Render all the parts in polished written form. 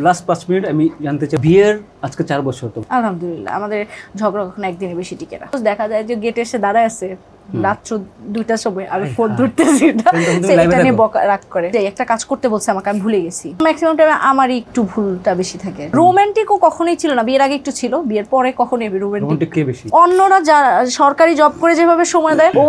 Last 5 minute আমি জানতে চাই, বিয়ের আজকে 4 বছর তো আলহামদুলিল্লাহ আমাদের ঝগড়া কখনো একদিনে বেশি টিকে না। দেখা যায় যে গেটে এসে দাঁড়ায় আছে রাত্র 2টার সময়, আমি ফোন ধরতেছি না, এটা নিয়ে বকা রাগ করে যে একটা কাজ করতে বলছে আমাকে, আমি ভুলে গেছি। ম্যাক্সিমাম টাইমে আমারই একটু ভুলটা বেশি থাকে। রোমান্টিকও কখনোই ছিল না, বিয়ের আগে একটু ছিল, বিয়ের পরে কখনোই রোমান্টিক কে বেশি। অন্যরা যারা সরকারি জব করে যেভাবে সময় দেয়, ও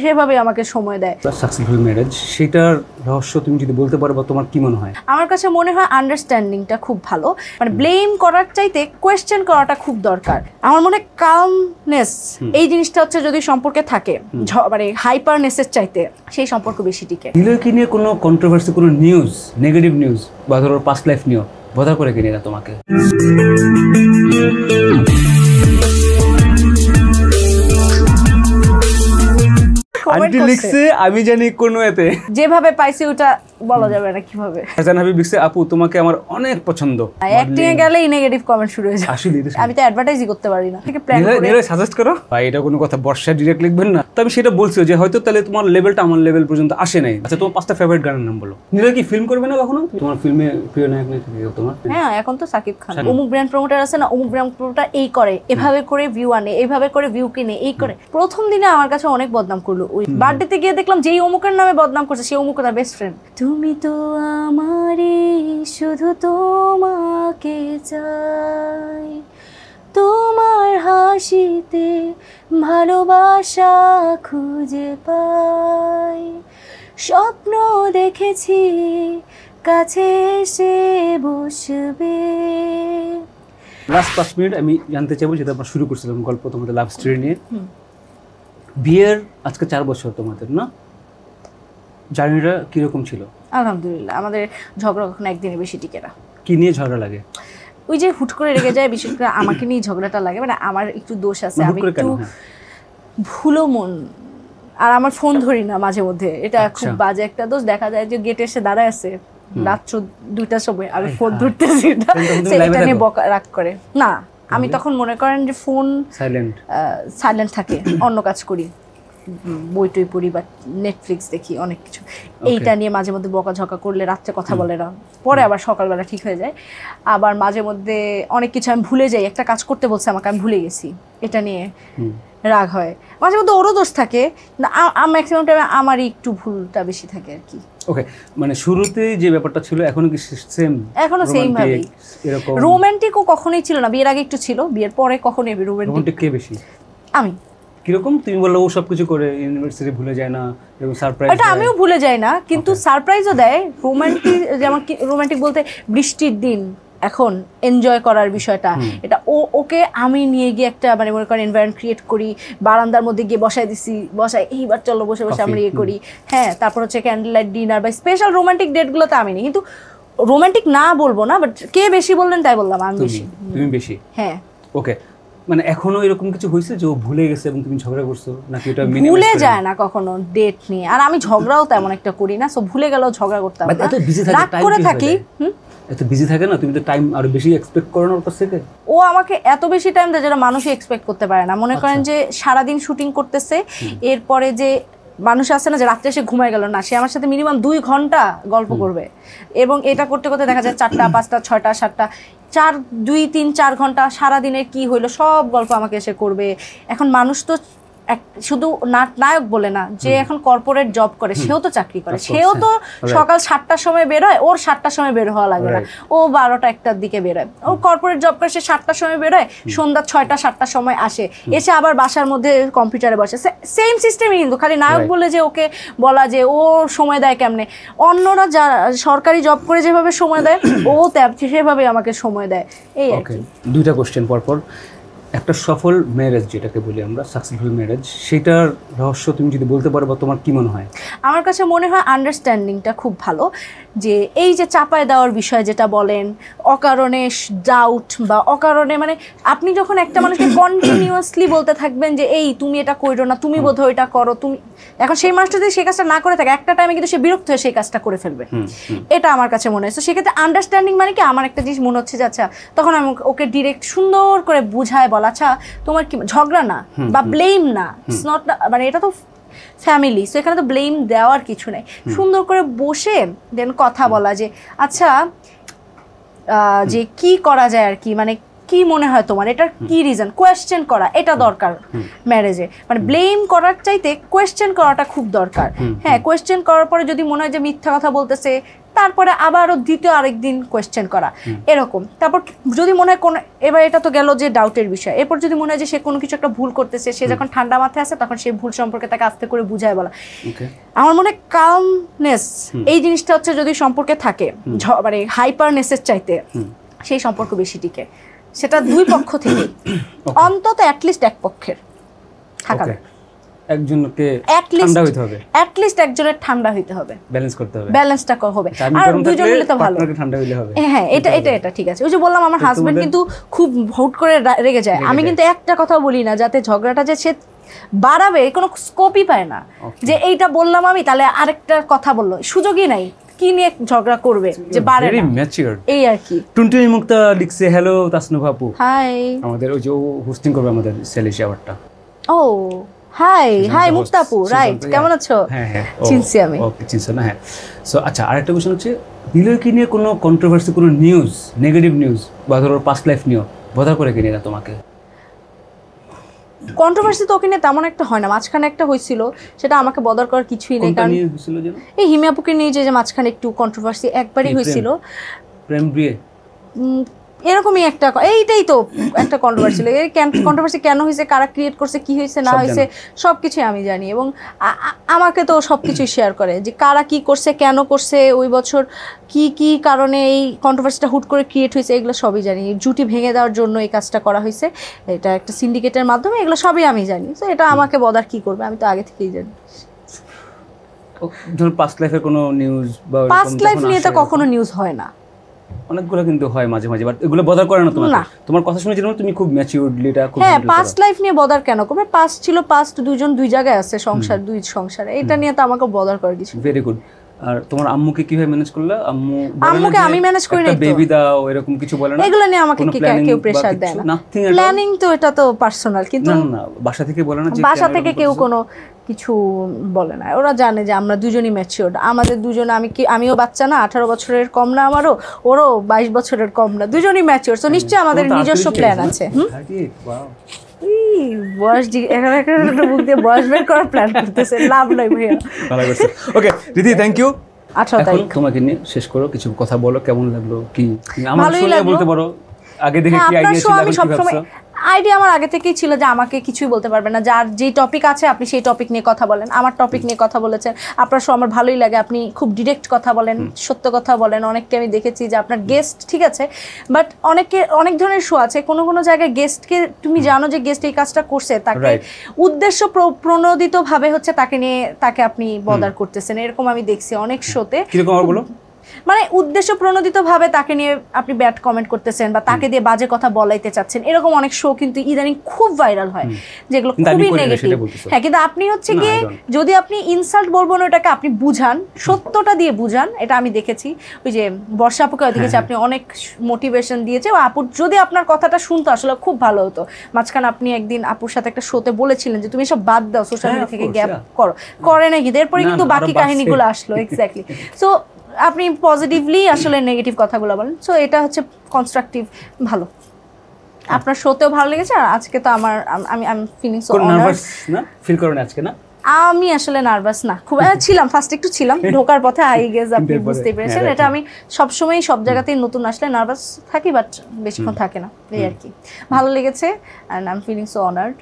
সেভাবে আমাকে সময় দেয়। সাকসেসফুল ম্যারেজ, সেটার রহস্য তুমি যদি বলতে পারো বা তোমার কি মনে হয়? আমার কাছে মনে হয় আন্ডারস্ট্যান্ডিংটা খুব ভালো, মানে ব্লেম করার চাইতে কোয়েশ্চেন করাটা খুব দরকার। আমার মনে হয় কালমনেস এই জিনিসটা হচ্ছে যদি সম্পর্কে থাকে, মানে হাইপারনেসের চাইতে সেই সম্পর্ক বেশি টিকে। দিলকে নিয়ে কোনো কন্ট্রোভার্সি, কোনো নিউজ, নেগেটিভ নিউজ বা ধরো পাস্ট লাইফ নিয়ে বদা করে কিনে না তোমাকে? আন্টি লিখছে আমি জানি কোন এতে যেভাবে পাইছি ওটা বলা যাবে না কিভাবে। হাসান হাবিব লিখছে আপু তোমাকে আমার অনেক পছন্দ। অ্যাক্টিং এ গেলেই নেগেটিভ কমেন্ট শুরু হয়ে যায়। আসলে আমি তো অ্যাডভার্টাইজই করতে পারি না, ঠিক প্ল্যান করে নিরে সাজেস্ট করো ভাই, এটা কোনো কথা বর্ষা ডাইরেক্ট লিখবেন না। তো আমি সেটা বলছি যে হয়তো তাহলে তোমার লেভেলটা আমার লেভেল পর্যন্ত আসে নাই। আচ্ছা তোমার 5টা ফেভারিট গানের নাম বলো। নিরে কি ফিল্ম করবে না কখনো? তোমার ফিল্মে প্রিয় নায়ক নাকি তোমার? হ্যাঁ এখন তো সাকিব খান। অমুক ব্র্যান্ড প্রমোটার আছে না, অমুক ব্র্যান্ড প্রমোটার এই করে, এভাবে করে ভিউ আনে, এইভাবে করে ভিউ কিনে, এই করে। প্রথম দিনে আমার কাছে অনেক বদনাম করলো। ওই বার্থডেতে গিয়ে দেখলাম যেই অমুকের নামে বদনাম করছে সেই অমুক তার বেস্ট ফ্রেন্ড। তুমি তো আমারে শুধু তোমাকে চাই, তোমার হাসিতে ভালোবাসা খুঁজে পাই, স্বপ্ন দেখেছি কাছে এসে বসবে। লাস্ট 5 মিনিট আমি জানতে চাইবো, যেটা আমরা শুরু করছিলাম গল্প তোমাদের লাভ স্টোরি নিয়ে। বিয়ের আজকে 4 বছর তোমাদের, না? জার্নিটা কিরকম ছিল? আলহামদুলিল্লাহ আমাদের ঝগড়া কখনো একদিনে বেশি টিকে না। কি নিয়ে ঝগড়া লাগে? ওই যে হুট করে রেগে যায়, বিশেষ করে আমাকে নিয়ে ঝগড়াটা লাগে। মানে আমার একটু দোষ আছে, আমি একটু ভুলো মন, আর আমার ফোন ধরি না মাঝে মধ্যে, এটা খুব বাজে একটা দোষ। দেখা যায় যে গেটে এসে দাঁড়ায় আছে রাত্র 2টার সময়, আমি ফোন ধরতেছি না, এটা নিয়ে বকা রাগ করে। না, আমি তখন মনে করেন যে ফোন সাইলেন্ট থাকে, অন্য কাজ করি, বই টই পড়ি বা নেটফ্লিক্স দেখি, অনেক কিছু। এইটা নিয়ে মাঝে মধ্যে বকাঝকা করলে রাত্রে কথা বলে না, পরে আবার সকালবেলা ঠিক হয়ে যায়। আবার মাঝে মধ্যে অনেক কিছু আমি ভুলে যাই, একটা কাজ করতে বলছে আমাকে, আমি ভুলে গেছি, এটা নিয়ে রাগ হয়। মাঝে মধ্যে ওরও দোষ থাকে, ম্যাক্সিমাম টাইমে আমারই একটু ভুলটা বেশি থাকে আর কি। ওকে, মানে শুরুতে যে ব্যাপারটা ছিল এখনো কি সেম? এখনো সেম ভাবে। রোমান্টিকও কখনোই ছিল না, বিয়ের আগে একটু ছিল, বিয়ের পরে কখনোই রোমান্টিক কে বেশি? আমি। কিরকম? তুমি বললো ও সবকিছু করে, ইউনিভার্সিটি ভুলে যায় না এবং সারপ্রাইজ। এটা আমিও ভুলে যাই না, কিন্তু সারপ্রাইজও দেয়। রোমান্টিক, যেমন রোমান্টিক বলতে বৃষ্টির দিন এখন এনজয় করার বিষয়টা, এটা ওকে আমি নিয়ে গিয়ে একটা মানে মনে করেন এনভায়রনমেন্ট ক্রিয়েট করি, বারান্দার মধ্যে গিয়ে বসাই দিছি, এইবার চলো বসে বসে আমরা ইয়ে করি। হ্যাঁ, তারপর হচ্ছে ক্যান্ডেল লাইট ডিনার বা স্পেশাল রোমান্টিক ডেটগুলোতে আমি নেই। কিন্তু রোমান্টিক না বলবো না, বাট কে বেশি বললেন তাই বললাম, আমি বেশি। তুমি বেশি? হ্যাঁ। ওকে, মানে এখনো এরকম কিছু হয়েছে যে ও ভুলে গেছে এবং তুমি ঝগড়া করছো নাকি? ওটা ভুলে যায় না কখনো ডেট নিয়ে, আর আমি ঝগড়াও তেমন একটা করি না, সো ভুলে গেলেও ঝগড়া করতাম না, রাগ করে থাকি। এত বিজি থাকে না, তুমি তো টাইম আরো বেশি এক্সপেক্ট করো না ওর কাছ থেকে। ও আমাকে এত বেশি টাইম দেয় যেটা মানুষই এক্সপেক্ট করতে পারে না। মনে করেন যে সারাদিন শুটিং করতেছে, এরপরে যে মানুষ আছে না যে রাত্রে এসে ঘুমায় গেল না, সে আমার সাথে মিনিমাম 2 ঘন্টা গল্প করবে, এবং এটা করতে করতে দেখা যায় 4টা 5টা 6টা 7টা 2-3-4 ঘন্টা সারাদিনের কি হইলো সব গল্প আমাকে এসে করবে। এখন মানুষ তো শুধু নায়ক বলে না, যে এখন কর্পোরেট জব করে সেও তো চাকরি করে, সেও তো সকাল 7টার সময় বের হয়, ওর 7টার সময় বের হওয়া লাগে না, ও 12টা 1টার দিকে বের হয়। ও কর্পোরেট জব করে, সে 7টার সময় বের হয়, সন্ধ্যা 6টা 7টার সময় আসে, এসে আবার বাসার মধ্যে কম্পিউটারে বসে। সেম সিস্টেমই, কিন্তু খালি নায়ক বলে যে ওকে বলা যে ও সময় দেয় কেমনে। অন্যরা যারা সরকারি জব করে যেভাবে সময় দেয়, ও সেভাবে আমাকে সময় দেয়। এই আর কি। 2টা কোশ্চেন পরপর। একটা সফল ম্যারেজ যেটাকে বলি আমরা, সাকসেসফুল ম্যারেজ, সেটার রহস্য তুমি যদি বলতে পারো বা তোমার কি মনে হয়? আমার কাছে মনে হয় আন্ডারস্ট্যান্ডিংটা খুব ভালো। যে এই যে চাপায় দেওয়ার বিষয় যেটা বলেন, অকারণে ডাউট বা অকারণে, মানে আপনি যখন একটা মানুষকে কন্টিনিউয়াসলি বলতে থাকবেন যে এই তুমি এটা করো না, তুমি বোধহয় এটা করো, তুমি, এখন সেই মানুষটা যদি সেই কাজটা না করে থাকে, একটা টাইমে কিন্তু সে বিরক্ত হয়ে সেই কাজটা করে ফেলবে। এটা আমার কাছে মনে হয়। তো সেক্ষেত্রে আন্ডারস্ট্যান্ডিং মানে কি, আমার একটা জিনিস মনে হচ্ছে যে আচ্ছা, তখন আমি ওকে ডিরেক্ট সুন্দর করে বুঝায় বলা, আচ্ছা তোমার কি ঝগড়া না বা ব্লেম না, ইটস নট, মানে এটা তো ফ্যামিলি, সো এখানে তো ব্লেম দেওয়ার কিছু নাই। সুন্দর করে বসে দেন কথা বলা যে আচ্ছা যে কি করা যায় আর কি, মানে কি মনে হয় তোমার, এটার কি রিজন, কোয়েশ্চেন করা এটা দরকার ম্যারেজে। মানে ব্লেম করার চাইতে কোয়েশ্চেন করাটা খুব দরকার। হ্যাঁ, কোয়েশ্চেন করার পরে যদি মনে হয় যে মিথ্যা কথা বলতেছে, তারপরে আবারও দ্বিতীয় আরেকদিন কোয়েশ্চেন করা এরকম। তারপর যদি মনে হয় কোনো, এবার এটা তো গেল যে ডাউটের বিষয়, এরপর যদি মনে হয় যে সে কোনো কিছু একটা ভুল করতেছে, সে যখন ঠান্ডা মাথায় আসে তখন সেই ভুল সম্পর্কে তাকে আস্তে করে বুঝায় বলা। আমার মনে হয় কামনেস এই জিনিসটা হচ্ছে যদি সম্পর্কে থাকে, মানে হাইপারনেসের চাইতে সেই সম্পর্ক বেশি টিকে। সেটা দুই পক্ষ থেকে, অন্তত অ্যাটলিস্ট এক পক্ষের থাকা, একজনকে ঠান্ডা হইতে হবে, অ্যাটলিস্ট একজনের ঠান্ডা হইতে হবে, ব্যালেন্স করতে হবে, ব্যালেন্সটা হবে। আর দুজন মিলে তো ভালো, ঠান্ডা হইলে হবে। হ্যাঁ, এটা ঠিক আছে। ওই যে বললাম আমার হাজবেন্ড কিন্তু খুব হুট করে রেগে যায়, আমি কিন্তু একটা কথা বলি না যাতে ঝগড়াটা যে সে বাড়াবে কোনো স্কোপই পায় না, যে এইটা বললাম আমি তাহলে আরেকটা কথা বললো, সুযোগই নাই, কি নিয়ে ঝগড়া করবে যে বাড়ে না, এই আর কি। টুনটুনি মুক্তা লিখছে, হ্যালো তাসনুভা আপু, হাই, আমাদের ওই যে হোস্টিং করবে আমাদের সেলিশ আওয়ারটা। ও হাই মুক্তা আপু, রাইট, কেমন আছো? হ্যাঁ চিনছি আমি। ওকে, চিনছো না? হ্যাঁ। সো আচ্ছা, আরেকটা কোশ্চেন হচ্ছে, বিলয়কে নিয়ে কোনো কন্ট্রোভার্সি, কোনো নিউজ, নেগেটিভ নিউজ বা ধরো পাস্ট লাইফ নিয়ে বদা করে কিনে না তোমাকে? কন্ট্রোভার্সি তো ওখানে তেমন একটা হয় না, মাঝখানে একটা হয়েছিল, সেটা আমাকে বদার করার কিছুই নেই, কারণ এই হিমিয়াপুকে নিয়ে যে মাঝখানে একটু কন্ট্রোভার্সি একবারই হয়েছিল, প্রেম বিয়ে এরকমই একটা, এইটাই তো একটা কন্ট্রোভার্সি। এই কন্ট্রোভার্সি কেন হয়েছে, কারা ক্রিয়েট করছে, কি হয়েছে না হয়েছে সব কিছুই আমি জানি, এবং আমাকে তো সব কিছুই শেয়ার করে যে কারা কি করছে, কেন করছে, ওই বছর কি কারণে এই কন্ট্রোভার্সিটা হুট করে ক্রিয়েট হয়েছে, এগুলো সবই জানি। জুটি ভেঙে দেওয়ার জন্য এই কাজটা করা হয়েছে, এটা একটা সিন্ডিকেটের মাধ্যমে, এগুলো সবই আমি জানি। তো এটা আমাকে বদার কি করবে, আমি তো আগে থেকেই জানি। ধর পাস্ট লাইফের কোনো নিউজ বা পাস্ট লাইফ নিয়ে তো কখনো নিউজ হয় না, অনেকগুলো কিন্তু হয় মাঝে মাঝে, বাট এগুলো বদার করে না তোমার? তোমার কথা শুনে যেন তুমি খুব ম্যাচিউরলি এটা খুব, হ্যাঁ, পাস্ট লাইফ নিয়ে বদার কেন করবে, পাস্ট ছিল, পাস্ট দুজন দুই জায়গায় আছে, সংসার দুই সংসারে, এটা নিয়ে তো আমাকে বদার করে কিছু। Very good. আর তোমার আম্মুকে কিভাবে ম্যানেজ করলা? আম্মুকে আমি ম্যানেজ করি না, বেবি দাও এরকম কিছু বলে না? এগুলো নিয়ে আমাকে কেউ প্রেসার দেয় না, প্ল্যানিং তো এটা তো পার্সোনাল, কিন্তু না বাসা থেকে বলে না, যে বাসা থেকে কেউ কোনো কিছু বলে না, ওরা জানে যে আমরা দুজনই ম্যাচিওর, আমাদের দুজন, আমিও বাচ্চা না, 18 বছরের কম না আমারও, ওরও 22 বছরের কম না, দুজনই ম্যাচিওর। তো নিশ্চয়ই আমাদের নিজস্ব প্ল্যান আছে। বয়স মুখ দিয়ে বয়স বের করার প্ল্যান করতেছে, লাভ নাই ভাইয়া। ওকে দিদি, থ্যাংক ইউ। 18 তারিখ তোমাকে নিয়ে শেষ করো, কিছু কথা বলো, কেমন লাগলো, কি আমার শুনে বলতে পারো, আগে দেখে কি আইডিয়া ছিল? আমি সবসময় আইডিয়া আমার আগে থেকেই ছিল যে আমাকে কিছুই বলতে পারবে না, যার যেই টপিক আছে আপনি সেই টপিক নিয়ে কথা বলেন, আমার টপিক নিয়ে কথা বলেছেন, আপনার শো আমার ভালোই লাগে, আপনি খুব ডিরেক্ট কথা বলেন, সত্য কথা বলেন। অনেককে আমি দেখেছি যে আপনার গেস্ট ঠিক আছে, বাট অনেক ধরনের শো আছে, কোনো জায়গায় গেস্টকে তুমি জানো যে গেস্ট এই কাজটা করছে, তাকে উদ্দেশ্য প্রণোদিত ভাবে হচ্ছে তাকে আপনি বদার করতেছেন, এরকম আমি দেখছি অনেক শোতে। কিরকম বলো? মানে উদ্দেশ্য প্রণোদিত ভাবে তাকে নিয়ে আপনি ব্যাড কমেন্ট করতেছেন বা তাকে দিয়ে বাজে কথা বলাইতে চাচ্ছেন, এরকম অনেক শো কিন্তু ইদানিং খুব ভাইরাল হয়, যেগুলো খুবই নেগেটিভ। হ্যাঁ, কিন্তু আপনি হচ্ছে গিয়ে যদি আপনি ইনসাল্ট বলবো না, ওটাকে আপনি বুঝান, সত্যটা দিয়ে বুঝান, এটা আমি দেখেছি। ওই যে বর্ষা আপুকে দেখেছি, আপনি অনেক মোটিভেশন দিয়েছে, আপুর যদি আপনার কথাটা শুনতো আসলে খুব ভালো হতো। মাঝখানে আপনি একদিন আপুর সাথে একটা শোতে বলেছিলেন যে তুমি সব বাদ দাও, সোশ্যাল মিডিয়া থেকে গ্যাপ করে নাকি, এরপরে কিন্তু বাকি কাহিনীগুলো আসলো। এক্স্যাক্টলি। সো আপনি পজিটিভলি আসলে নেগেটিভ কথাগুলো বলেন, সো এটা হচ্ছে কনস্ট্রাকটিভ, ভালো। আপনার শোতেও ভালো লেগেছে, আর আজকে তো আমি ফিলিং সো অনার্ড। না ফিল করো না আজকে? না, আমি আসলে নার্ভাস না, খুব ছিলাম, ফার্স্ট একটু ছিলাম ঢোকার পথে, আই গেস আপনি বুঝতে পেরেছেন। এটা আমি সবসময় সব জায়গাতেই নতুন আসলে নার্ভাস থাকি, বাট বেশিক্ষণ থাকে না, এই আর কি। ভালো লেগেছে, and I am feeling so honoured.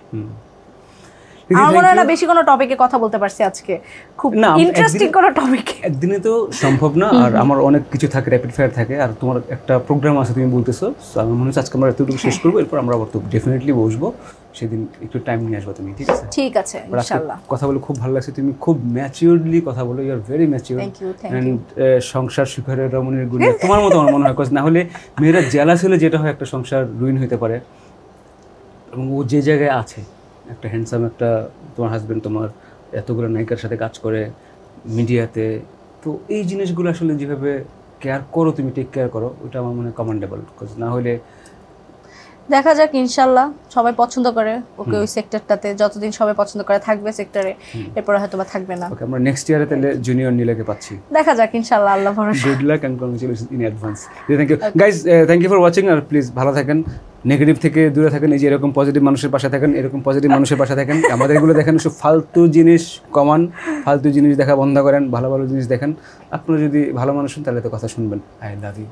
আমার মনে হয় না বেশি কোনো টপিকে কথা বলতে পারছি আজকে, খুব ইন্টারেস্টিং কোনো টপিক। একদিনে তো সম্ভব না, আর আমার অনেক কিছু থাকে, র্যাপিড ফায়ার থাকে, আর তোমার একটা প্রোগ্রাম আছে তুমি বলতেছো, আমি মনে হচ্ছে আজকে আমরা এতটুকু শেষ করবো, এরপর আমরা আবার তো ডেফিনেটলি বসবো, সেদিন একটু টাইম নিয়ে আসবো তুমি, ঠিক আছে? ঠিক আছে, ইনশাআল্লাহ। কথা বলে খুব ভালো লাগছে, তুমি খুব ম্যাচিউরলি কথা বলো, you are very mature, and সংসার শিখরের রমণীর গুণে তোমার মতো আমার মনে হয়, না হলে মেয়েরা জেলাস হলে যেটা হয়, একটা সংসার রুইন হতে পারে। এবং ও যে জায়গায় আছে, একটা হ্যান্ডসাম একটা তোমার হাজব্যান্ড, তোমার এতগুলো নায়িকার সাথে কাজ করে মিডিয়াতে, তো এই জিনিসগুলো আসলে যেভাবে কেয়ার করো তুমি, টেক কেয়ার করো, ওটা আমার মনে হয় কমান্ডেবল, না হলে দেখা যাক ইনশাল্লাহ সবাই পছন্দ করে ওকে ওই সেক্টরটাতে, যতদিন সবাই পছন্দ করে থাকবে সেক্টরে, এরপর হয়তো বা থাকবে না। ওকে, আমরা নেক্সট ইয়ারে তাহলে জুনিয়র নীলাকে পাচ্ছি। দেখা যাক ইনশাল্লাহ, আল্লাহ ভরসা। Good luck and congratulation in advance. Thank you guys, thank you for watching. আর প্লিজ ভালো থাকেন, নেগেটিভ থেকে দূরে থাকেন, এই যে এরকম পজিটিভ মানুষের পাশে থাকেন, এরকম পজিটিভ মানুষের পাশে থাকেন। আমাদের এগুলো দেখেন, সব ফালতু জিনিস কমান, ফালতু জিনিস দেখা বন্ধ করেন, ভালো ভালো জিনিস দেখেন। আপনারা যদি ভালো মানুষ হন তাহলে তো কথা শুনবেন। I love you.